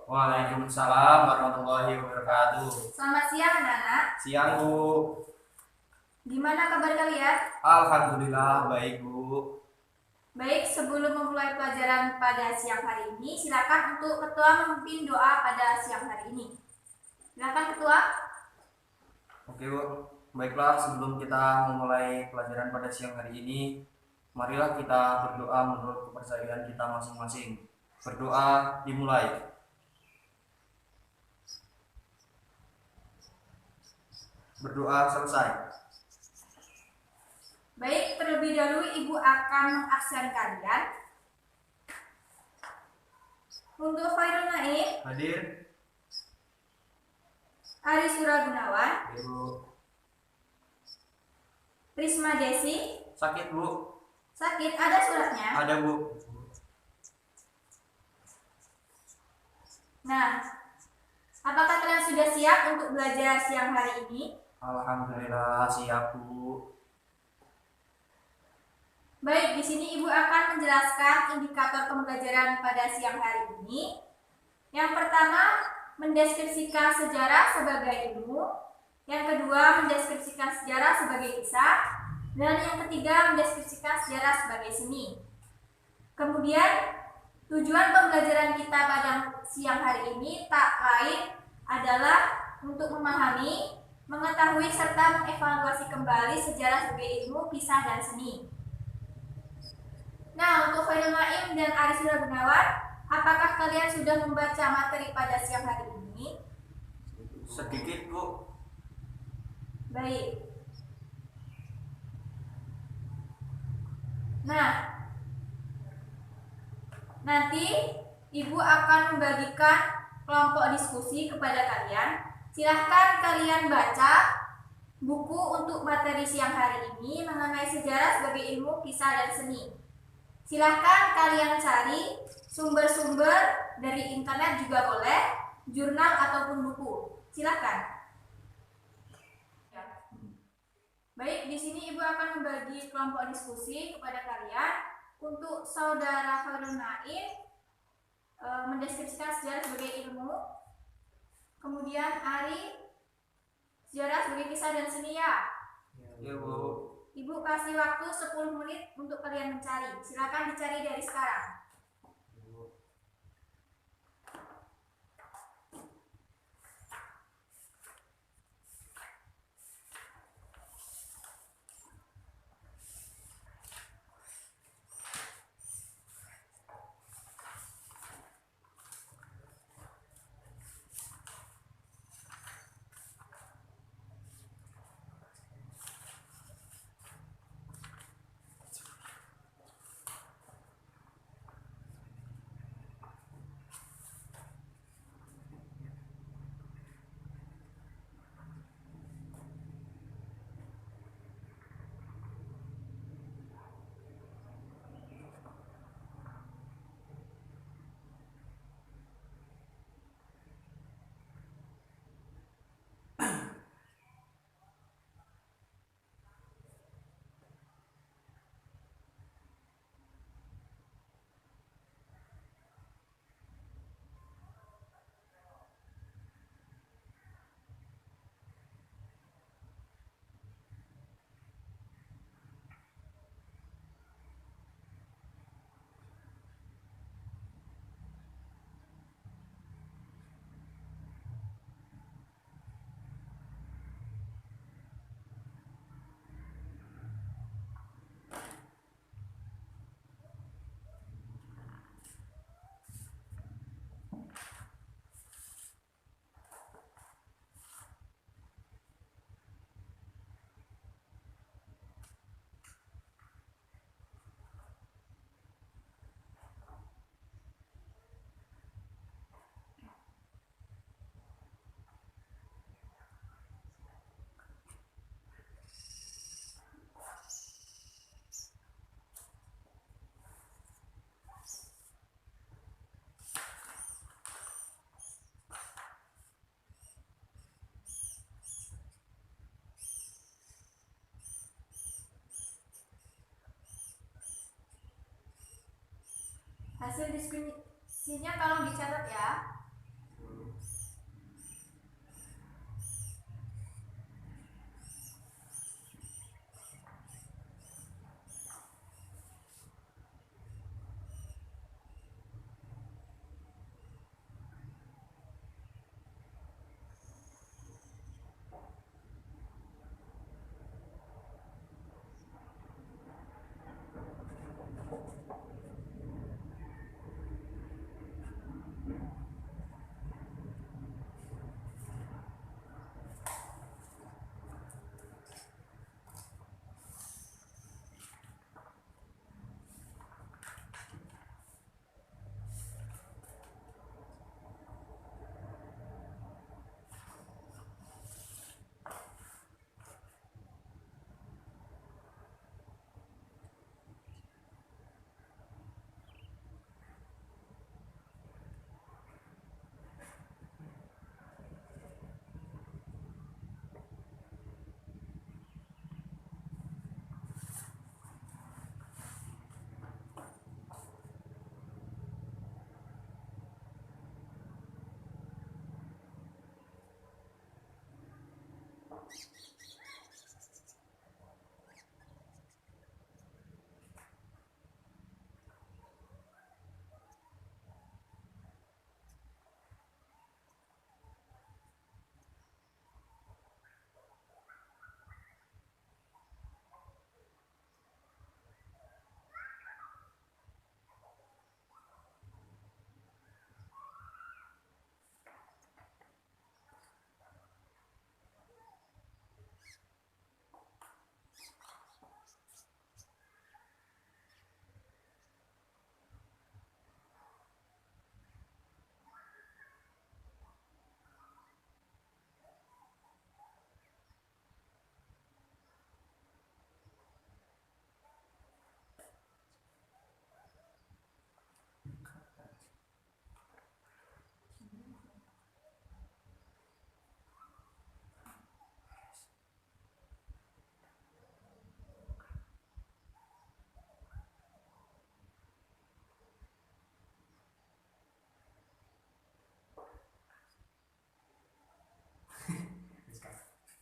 Waalaikumsalam warahmatullahi wabarakatuh. Selamat siang anak-anak. Siang Bu. Gimana kabar kalian? Alhamdulillah baik Bu. Baik, sebelum memulai pelajaran pada siang hari ini, silakan untuk ketua memimpin doa pada siang hari ini. Silakan ketua. Oke Bu. Baiklah, sebelum kita memulai pelajaran pada siang hari ini, marilah kita berdoa menurut kepercayaan kita masing-masing. Berdoa dimulai. Berdoa selesai. Baik, terlebih dahulu Ibu akan mengabsen kalian. Untuk Khairul Naim, Hadir. Ari Suragunawan, Ibu. Risma Desi. Sakit Bu? Sakit, ada suratnya? Ada Bu. Nah, apakah kalian sudah siap untuk belajar siang hari ini? Alhamdulillah siap Bu. Baik, di sini Ibu akan menjelaskan indikator pembelajaran pada siang hari ini. Yang pertama, mendeskripsikan sejarah sebagai ilmu. Yang kedua, mendeskripsikan sejarah sebagai kisah. Dan yang ketiga, mendeskripsikan sejarah sebagai seni. Kemudian, tujuan pembelajaran kita pada siang hari ini tak lain adalah untuk memahami, mengetahui, serta mengevaluasi kembali sejarah sebagai ilmu, kisah, dan seni. Nah, untuk Khairul Naim dan Ari Suragunawan, apakah kalian sudah membaca materi pada siang hari ini? Sedikit Bu. Baik. Nah, nanti Ibu akan membagikan kelompok diskusi kepada kalian. Silahkan kalian baca buku untuk materi siang hari ini mengenai sejarah sebagai ilmu, kisah, dan seni. Silahkan kalian cari sumber-sumber dari internet juga boleh, jurnal ataupun buku. Silahkan. Baik, di sini Ibu akan membagi kelompok diskusi kepada kalian. Untuk saudara Khairul Naim, mendeskripsikan sejarah sebagai ilmu. Kemudian Ari, sejarah sebagai kisah dan seni ya. Ya Bu. Ibu kasih waktu 10 menit untuk kalian mencari. Silakan dicari dari sekarang. Hasil diskusinya tolong dicatat ya.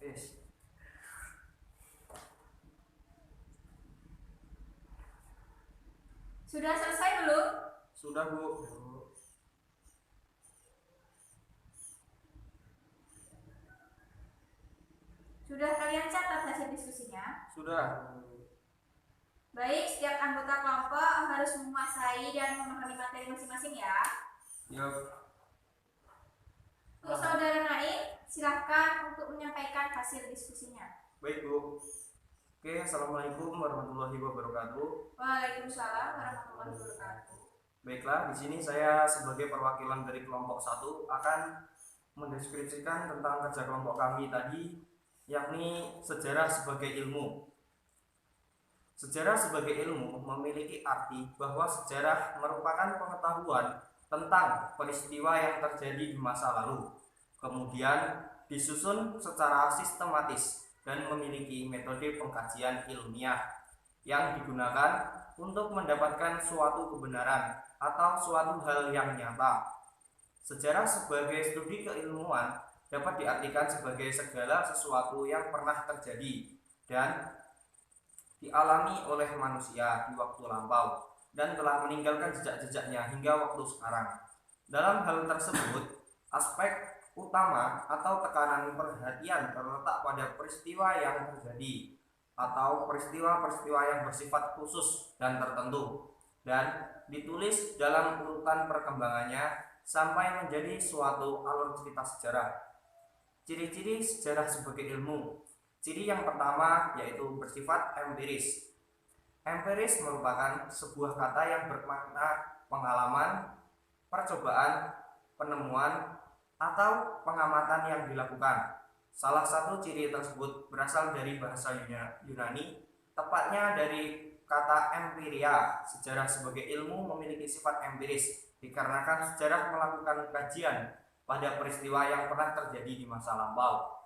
Yes. Sudah selesai belum? Sudah, Bu. Sudah kalian catat hasil diskusinya? Sudah. Baik, setiap anggota kelompok harus menguasai dan memahami materi masing-masing ya. Yuk. Untuk saudara Naim, silahkan untuk menyampaikan hasil diskusinya. Baik, Bu. Oke, Assalamualaikum warahmatullahi wabarakatuh. Waalaikumsalam warahmatullahi wabarakatuh. Baiklah, di sini saya sebagai perwakilan dari kelompok 1 akan mendeskripsikan tentang kerja kelompok kami tadi, yakni sejarah sebagai ilmu. Sejarah sebagai ilmu memiliki arti bahwa sejarah merupakan pengetahuan tentang peristiwa yang terjadi di masa lalu, kemudian disusun secara sistematis dan memiliki metode pengkajian ilmiah yang digunakan untuk mendapatkan suatu kebenaran atau suatu hal yang nyata. Sejarah sebagai studi keilmuan dapat diartikan sebagai segala sesuatu yang pernah terjadi dan dialami oleh manusia di waktu lampau dan telah meninggalkan jejak-jejaknya hingga waktu sekarang. Dalam hal tersebut, aspek utama atau tekanan perhatian terletak pada peristiwa yang terjadi atau peristiwa-peristiwa yang bersifat khusus dan tertentu dan ditulis dalam urutan perkembangannya sampai menjadi suatu alur cerita sejarah. Ciri-ciri sejarah sebagai ilmu. Ciri yang pertama yaitu bersifat empiris. Empiris merupakan sebuah kata yang bermakna pengalaman, percobaan, penemuan, atau pengamatan yang dilakukan. Salah satu ciri tersebut berasal dari bahasa Yunani, tepatnya dari kata empiria. Sejarah sebagai ilmu memiliki sifat empiris, dikarenakan sejarah melakukan kajian pada peristiwa yang pernah terjadi di masa lampau.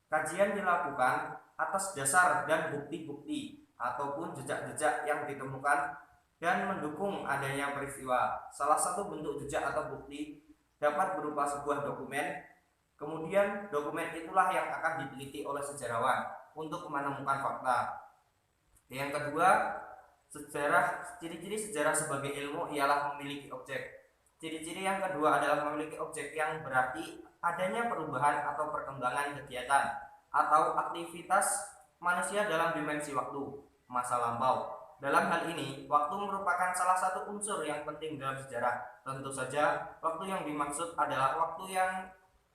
Kajian dilakukan atas dasar dan bukti-bukti ataupun jejak-jejak yang ditemukan dan mendukung adanya peristiwa. Salah satu bentuk jejak atau bukti dapat berupa sebuah dokumen, kemudian dokumen itulah yang akan diteliti oleh sejarawan untuk menemukan fakta. Yang kedua, ciri-ciri sejarah sebagai ilmu ialah memiliki objek. Ciri-ciri yang kedua adalah memiliki objek yang berarti adanya perubahan atau perkembangan kegiatan atau aktivitas manusia dalam dimensi waktu, masa lampau. Dalam hal ini, waktu merupakan salah satu unsur yang penting dalam sejarah. Tentu saja, waktu yang dimaksud adalah waktu yang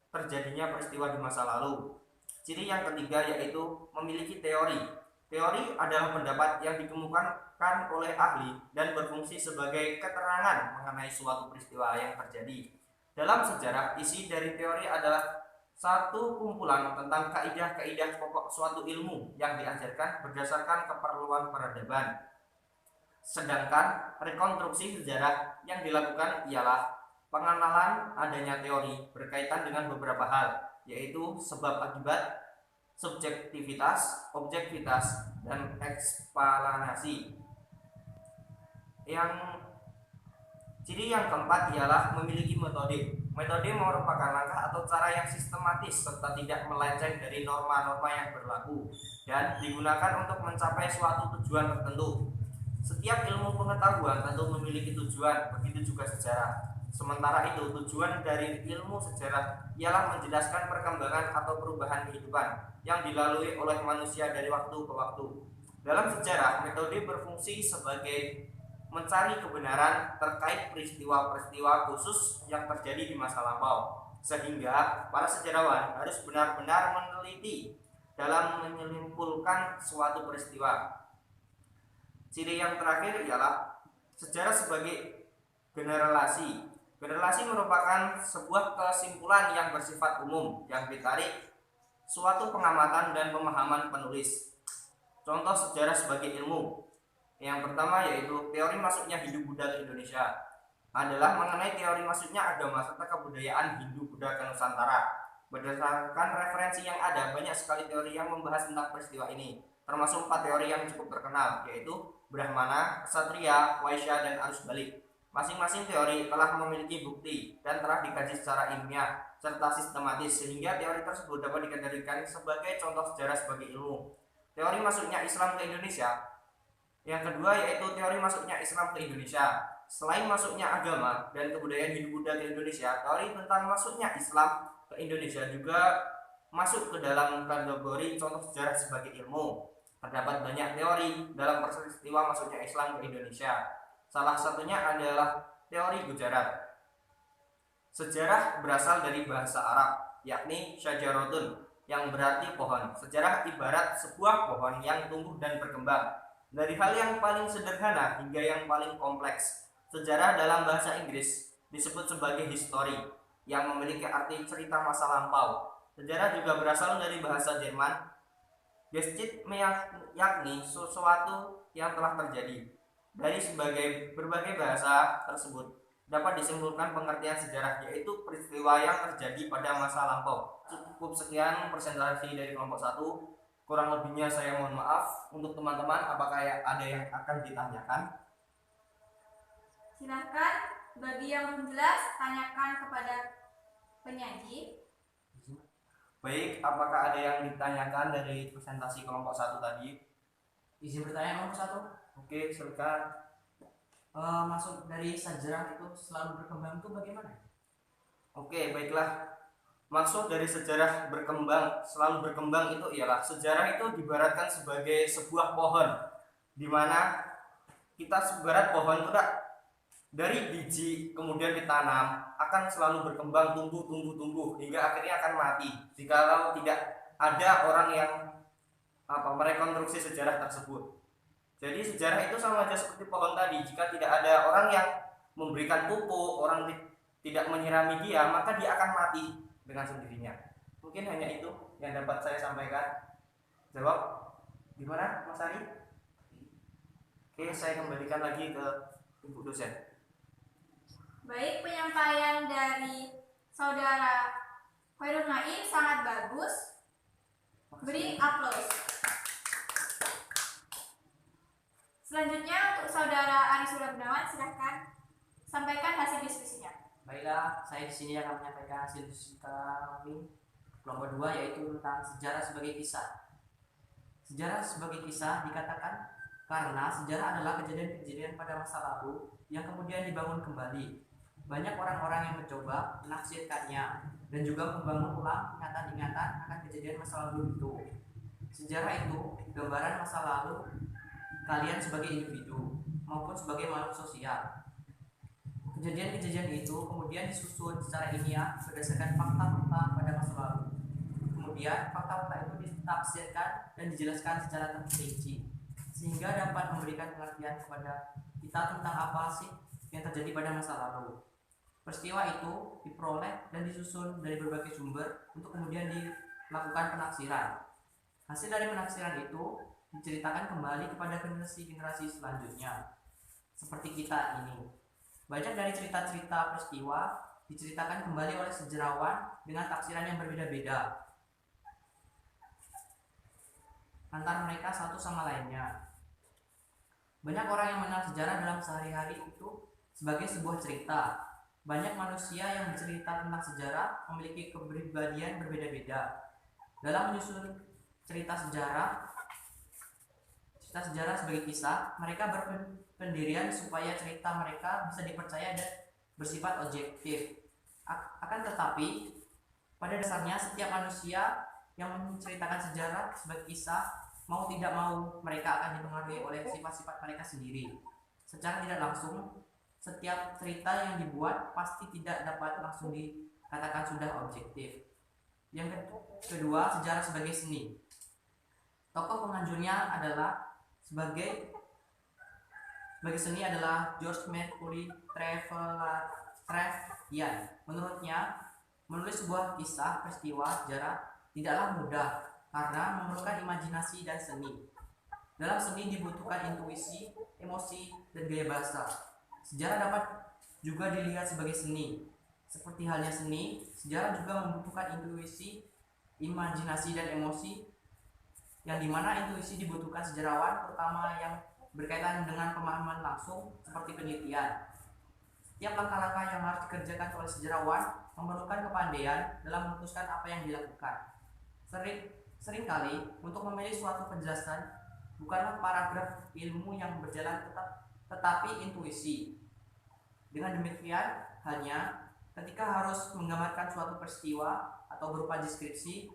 terjadinya peristiwa di masa lalu. Ciri yang ketiga yaitu memiliki teori. Teori adalah pendapat yang dikemukakan oleh ahli dan berfungsi sebagai keterangan mengenai suatu peristiwa yang terjadi. Dalam sejarah, isi dari teori adalah satu kumpulan tentang kaidah-kaidah pokok suatu ilmu yang diajarkan berdasarkan keperluan peradaban. Sedangkan rekonstruksi sejarah yang dilakukan ialah pengenalan adanya teori berkaitan dengan beberapa hal, yaitu sebab akibat, subjektivitas, objektivitas, dan eksplanasi. Ciri yang keempat ialah memiliki metode. Metode merupakan langkah atau cara yang sistematis serta tidak melenceng dari norma-norma yang berlaku dan digunakan untuk mencapai suatu tujuan tertentu. Setiap ilmu pengetahuan tentu memiliki tujuan, begitu juga sejarah. Sementara itu, tujuan dari ilmu sejarah ialah menjelaskan perkembangan atau perubahan kehidupan yang dilalui oleh manusia dari waktu ke waktu. Dalam sejarah, metode berfungsi sebagai mencari kebenaran terkait peristiwa-peristiwa khusus yang terjadi di masa lampau, sehingga para sejarawan harus benar-benar meneliti dalam menyimpulkan suatu peristiwa. Ciri yang terakhir ialah sejarah sebagai generalisasi. Generalisasi merupakan sebuah kesimpulan yang bersifat umum yang ditarik suatu pengamatan dan pemahaman penulis. Contoh sejarah sebagai ilmu. Yang pertama yaitu teori masuknya Hindu-Buddha ke Indonesia adalah mengenai teori masuknya agama serta kebudayaan Hindu-Buddha ke Nusantara. Berdasarkan referensi yang ada, banyak sekali teori yang membahas tentang peristiwa ini, termasuk 4 teori yang cukup terkenal, yaitu Brahmana, Ksatria, Waisya, dan arus balik. Masing-masing teori telah memiliki bukti dan telah dikaji secara ilmiah serta sistematis, sehingga teori tersebut dapat dikategorikan sebagai contoh sejarah sebagai ilmu. Teori masuknya Islam ke Indonesia. Yang kedua yaitu teori masuknya Islam ke Indonesia. Selain masuknya agama dan kebudayaan Hindu-Buddha ke Indonesia, teori tentang masuknya Islam ke Indonesia juga masuk ke dalam kategori contoh sejarah sebagai ilmu. Terdapat banyak teori dalam peristiwa masuknya Islam ke Indonesia. Salah satunya adalah teori Gujarat. Sejarah berasal dari bahasa Arab, yakni syajarotun, yang berarti pohon. Sejarah ibarat sebuah pohon yang tumbuh dan berkembang. Dari hal yang paling sederhana hingga yang paling kompleks. Sejarah dalam bahasa Inggris disebut sebagai history, yang memiliki arti cerita masa lampau. Sejarah juga berasal dari bahasa Jerman. Geschichte yakni sesuatu yang telah terjadi. Dari berbagai bahasa tersebut dapat disimpulkan pengertian sejarah, yaitu peristiwa yang terjadi pada masa lampau. Cukup sekian presentasi dari kelompok 1. Kurang lebihnya saya mohon maaf. Untuk teman-teman, apakah ada yang akan ditanyakan? Silahkan, bagi yang belum jelas, tanyakan kepada penyaji. Baik, apakah ada yang ditanyakan dari presentasi kelompok 1 tadi? Izin bertanya kelompok 1. Oke, silakan. Maksud dari sejarah itu selalu berkembang itu bagaimana? Oke, baiklah. Maksud dari sejarah berkembang, selalu berkembang itu ialah sejarah itu diibaratkan sebagai sebuah pohon, di mana kita ibarat pohon itu dari biji kemudian ditanam akan selalu berkembang, tumbuh hingga akhirnya akan mati jikalau tidak ada orang yang merekonstruksi sejarah tersebut. Jadi sejarah itu sama aja seperti pohon tadi. Jika tidak ada orang yang memberikan pupuk, orang tidak menyirami dia, maka dia akan mati dengan sendirinya. Mungkin hanya itu yang dapat saya sampaikan. Jawab gimana Mas Ari? Oke, saya kembalikan lagi ke Ibu dosen. Baik, penyampaian dari saudara Khairul Naim sangat bagus. Beri aplaus. Selanjutnya untuk saudara Ari Surya Gunawan, silahkan sampaikan hasil diskusinya. Baiklah, saya di sini akan menyampaikan hasil diskusi kami kelompok 2, yaitu tentang sejarah sebagai kisah. Sejarah sebagai kisah dikatakan karena sejarah adalah kejadian-kejadian pada masa lalu yang kemudian dibangun kembali. Banyak orang-orang yang mencoba menafsirkannya dan juga membangun ulang ingatan-ingatan akan kejadian masa lalu itu. Sejarah itu gambaran masa lalu kalian sebagai individu maupun sebagai makhluk sosial. Kejadian-kejadian itu kemudian disusun secara ilmiah berdasarkan fakta-fakta pada masa lalu. Kemudian fakta-fakta itu ditafsirkan dan dijelaskan secara terperinci sehingga dapat memberikan pengertian kepada kita tentang apa sih yang terjadi pada masa lalu. Peristiwa itu diperoleh dan disusun dari berbagai sumber untuk kemudian dilakukan penafsiran. Hasil dari penafsiran itu diceritakan kembali kepada generasi-generasi selanjutnya. Seperti kita ini. Banyak dari cerita-cerita peristiwa diceritakan kembali oleh sejarawan dengan tafsiran yang berbeda-beda antara mereka satu sama lainnya. Banyak orang yang mengenal sejarah dalam sehari-hari itu sebagai sebuah cerita banyak manusia yang bercerita tentang sejarah memiliki kepribadian berbeda-beda. Dalam menyusun cerita sejarah sebagai kisah, mereka berpendirian supaya cerita mereka bisa dipercaya dan bersifat objektif. Akan tetapi, pada dasarnya setiap manusia yang menceritakan sejarah sebagai kisah, mau tidak mau mereka akan dipengaruhi oleh sifat-sifat mereka sendiri. Secara tidak langsung, setiap cerita yang dibuat pasti tidak dapat langsung dikatakan sudah objektif. Yang kedua, sejarah sebagai seni. Tokoh penganjurnya adalah sebagai seni adalah George Mercury Trevelyan. Menurutnya, menulis sebuah kisah peristiwa sejarah tidaklah mudah karena memerlukan imajinasi dan seni. Dalam seni dibutuhkan intuisi, emosi, dan gaya bahasa. Sejarah dapat juga dilihat sebagai seni. Seperti halnya seni, sejarah juga membutuhkan intuisi, imajinasi, dan emosi, yang dimana intuisi dibutuhkan sejarawan, terutama yang berkaitan dengan pemahaman langsung seperti penelitian. Setiap langkah-langkah yang harus dikerjakan oleh sejarawan memerlukan kepandaian dalam memutuskan apa yang dilakukan. Seringkali untuk memilih suatu penjelasan bukanlah paragraf ilmu yang berjalan tetapi intuisi. Dengan demikian, halnya ketika harus menggambarkan suatu peristiwa atau berupa deskripsi,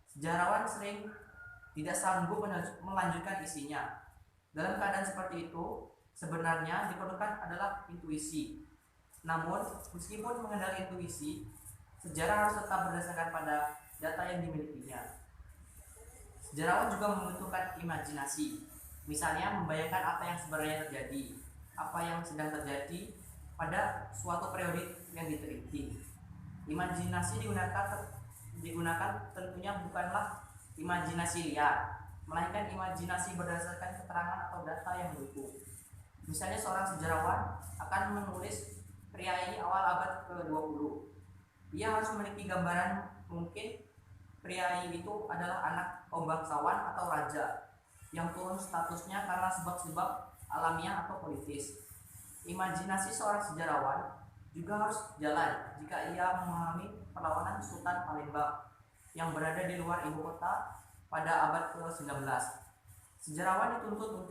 sejarawan sering tidak sanggup melanjutkan isinya. Dalam keadaan seperti itu, sebenarnya diperlukan adalah intuisi. Namun, meskipun mengenal intuisi, sejarah harus tetap berdasarkan pada data yang dimilikinya. Sejarawan juga membutuhkan imajinasi, misalnya membayangkan apa yang sebenarnya terjadi, apa yang sedang terjadi pada suatu periode yang diteliti. Imajinasi digunakan tentunya bukanlah imajinasi liar, melainkan imajinasi berdasarkan keterangan atau data yang mendukung. Misalnya seorang sejarawan akan menulis pria ini awal abad ke-20. Ia harus memiliki gambaran mungkin pria itu adalah anak kaum bangsawan atau raja yang turun statusnya karena sebab-sebab alamiah atau politis. Imajinasi seorang sejarawan juga harus jalan jika ia memahami perlawanan Sultan Palembang yang berada di luar ibu kota pada abad ke-19. Sejarawan dituntut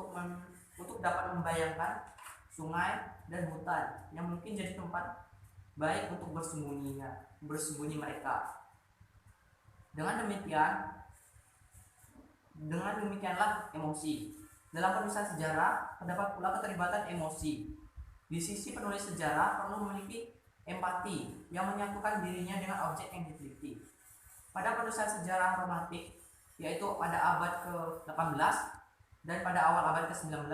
untuk dapat membayangkan sungai dan hutan yang mungkin jadi tempat baik untuk bersembunyi mereka. Dengan demikianlah emosi. Dalam penulisan sejarah terdapat pula keterlibatan emosi. Di sisi penulis sejarah perlu memiliki empati yang menyatukan dirinya dengan objek yang diteliti. Pada penulisan sejarah romantik, yaitu pada abad ke-18 dan pada awal abad ke-19,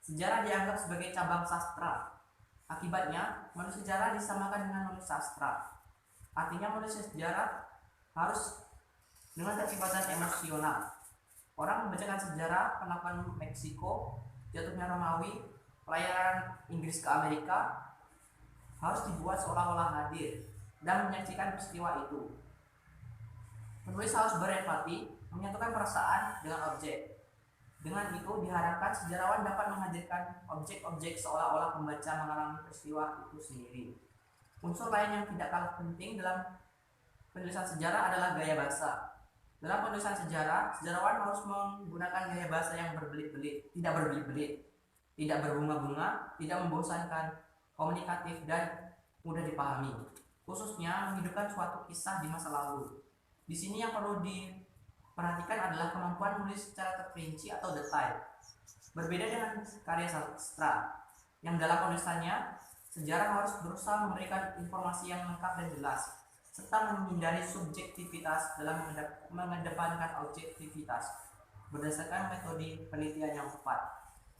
sejarah dianggap sebagai cabang sastra. Akibatnya, menulis sejarah disamakan dengan menulis sastra. Artinya menulis sejarah harus dengan keterlibatan emosional. Orang membacakan sejarah penaklukan Meksiko, jatuhnya Romawi, pelayaran Inggris ke Amerika harus dibuat seolah-olah hadir dan menyaksikan peristiwa itu. Penulis harus berempati, menyatukan perasaan dengan objek. Dengan itu diharapkan sejarawan dapat menghadirkan objek-objek seolah-olah pembaca mengalami peristiwa itu sendiri. Unsur lain yang tidak kalah penting dalam penulisan sejarah adalah gaya bahasa. Dalam penulisan sejarah, sejarawan harus menggunakan gaya bahasa yang tidak berbelit-belit, tidak berbunga-bunga, tidak membosankan, komunikatif, dan mudah dipahami. Khususnya menghidupkan suatu kisah di masa lalu. Di sini yang perlu diperhatikan adalah kemampuan menulis secara terperinci atau detail. Berbeda dengan karya sastra, yang dalam penulisannya, sejarah harus berusaha memberikan informasi yang lengkap dan jelas, serta menghindari subjektivitas dalam mengedepankan objektivitas berdasarkan metode penelitian yang tepat.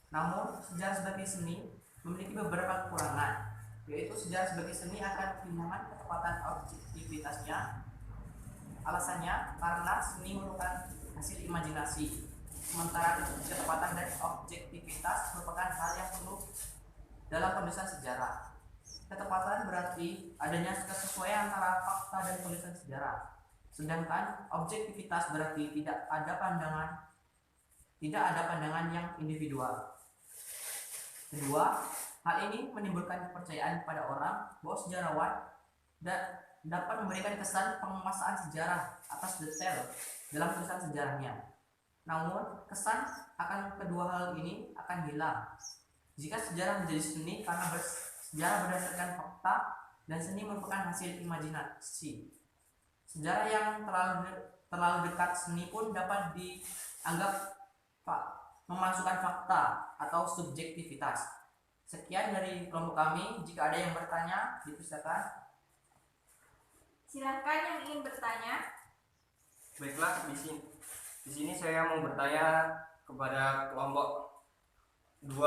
Namun, sejarah sebagai seni memiliki beberapa kekurangan, yaitu sejarah sebagai seni akan kehilangan ketepatan objektivitasnya. Alasannya karena seni merupakan hasil imajinasi, sementara ketepatan dan objektivitas merupakan hal yang perlu dalam penulisan sejarah. Ketepatan berarti adanya kesesuaian antara fakta dan penulisan sejarah, sedangkan objektivitas berarti tidak ada pandangan yang individual. Kedua, Hal ini menimbulkan kepercayaan pada orang bahwa sejarawan dapat memberikan kesan penguasaan sejarah atas detail dalam tulisan sejarahnya. Namun, kesan akan kedua hal ini akan hilang jika sejarah menjadi seni karena sejarah berdasarkan fakta dan seni merupakan hasil imajinasi. Sejarah yang terlalu dekat seni pun dapat dianggap memasukkan fakta atau subjektivitas. Sekian dari kelompok kami. Jika ada yang bertanya, dipersilakan. Silakan yang ingin bertanya. Baiklah, di sini saya mau bertanya kepada kelompok 2,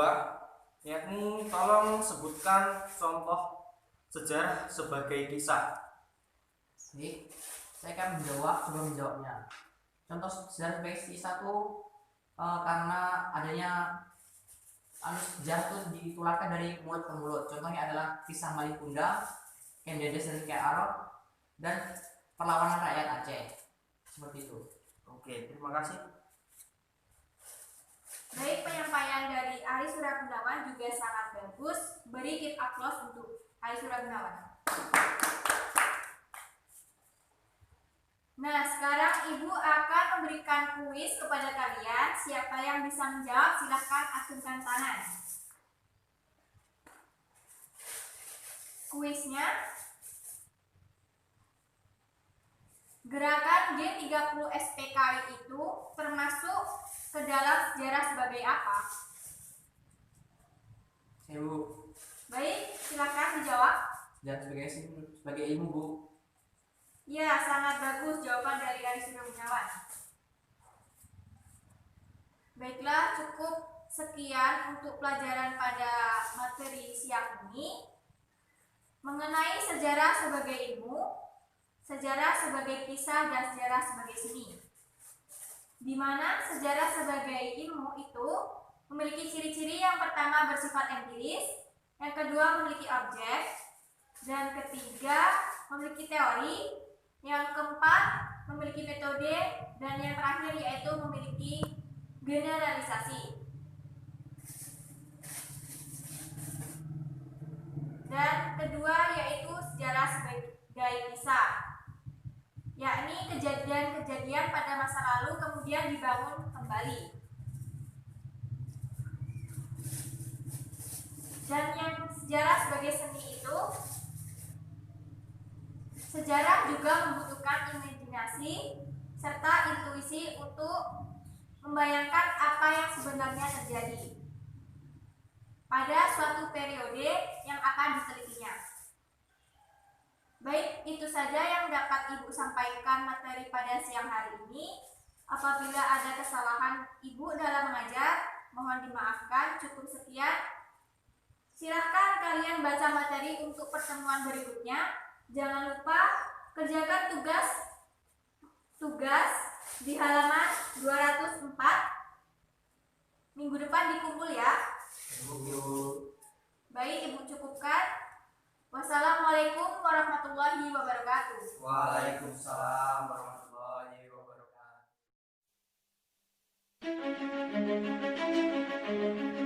yakni tolong sebutkan contoh sejarah sebagai kisah. Baik, saya akan coba menjawabnya. Contoh sejarah sebagai kisah itu karena adanya sejarah itu ditularkan dari mulut ke mulut. Contohnya adalah kisah Malih Kundang, Ken Dedes dan Ki Arok, dan perlawanan rakyat Aceh. Seperti itu. Oke, terima kasih. Baik, penyampaian dari Ari Suragunawan juga sangat bagus. Beri give applause untuk Ari Suragunawan. Nah, sekarang Ibu akan memberikan kuis kepada kalian. Siapa yang bisa menjawab, silahkan acungkan tangan. Kuisnya, gerakan G30 SPKI itu termasuk ke dalam sejarah sebagai apa? Ibu. Baik, silakan dijawab. Sejarah sebagai ilmu, Bu. Ya, sangat bagus jawaban dari Ari Suragunawan. Baiklah, cukup sekian untuk pelajaran pada materi siang ini mengenai sejarah sebagai ilmu, sejarah sebagai kisah, dan sejarah sebagai seni. Di mana sejarah sebagai ilmu itu memiliki ciri-ciri yang pertama bersifat empiris, yang kedua memiliki objek, dan ketiga memiliki teori, yang keempat memiliki metode, dan yang terakhir yaitu memiliki generalisasi. Dan kedua yaitu sejarah sebagai kisah, yakni kejadian-kejadian pada masa lalu kemudian dibangun kembali. Dan yang sejarah sebagai seni itu, sejarah juga membutuhkan imajinasi serta intuisi untuk membayangkan apa yang sebenarnya terjadi pada suatu periode yang akan ditelitinya. Baik, itu saja yang dapat Ibu sampaikan materi pada siang hari ini. Apabila ada kesalahan Ibu dalam mengajar, mohon dimaafkan. Cukup sekian. Silahkan kalian baca materi untuk pertemuan berikutnya. Jangan lupa kerjakan tugas di halaman 204. Minggu depan dikumpul ya. Baik, Ibu cukupkan. Wassalamualaikum warahmatullahi wabarakatuh. Waalaikumsalam warahmatullahi wabarakatuh.